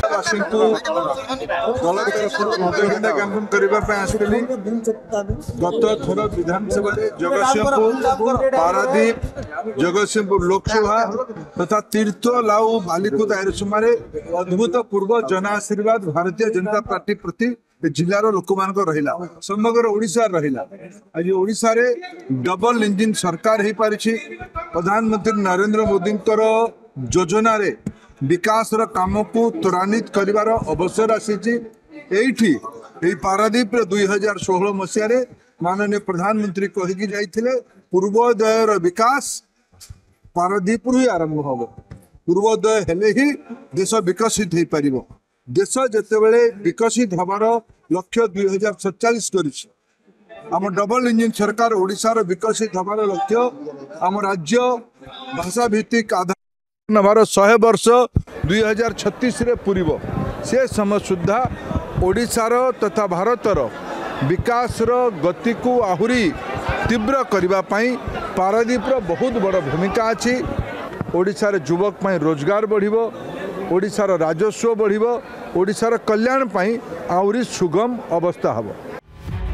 ओडिशावासी को दल तरफ कैंपेन करने आसली गत थर विधानसभा जगतसिंहपुर पारादीप जगतसिंहपुर लोकसभा तथा तीर्थ लाउ बालिकुद आयरसमा अद्भुत पूर्व जन आशीर्वाद भारतीय जनता पार्टी प्रति जिलार लोक मान रहा समग्र ओडिशा रहा आज ओडिशा रे डबल इंजिन सरकार हो पारी प्रधानमंत्री नरेंद्र मोदी योजना रे विकास काम को त्वरान्वित कर अवसर आसी पारादीप 2016 मसीह माननीय प्रधानमंत्री कहीकि जाइथिले पूर्वोदयर विकास पारादीप ही आरंभ हम पूर्वोदय हेले ही देश विकसित हो पार देश जितेबले विकसित हबार लक्ष्य 2047 करम डबल इंजिन सरकार ओडिशार विकसित हबार लक्ष्य आम राज्य भाषा भित्तिक आधार नवार 100 वर्ष 2036 रे पूरीब से समय सुधा ओडिशार तथा भारतर विकासर गति को आहुरी तीव्र करने पारादीप बहुत बड़ भूमिका अच्छी ओडिशार युवक रोजगार बढ़िबो ओडिशार राजस्व बढ़िबो ओडिशार कल्याण पाई आहुरी सुगम अवस्था हबो।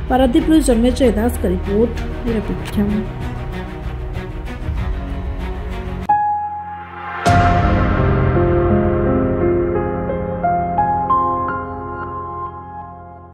पारादीप जन्मेजय दास का रिपोर्ट।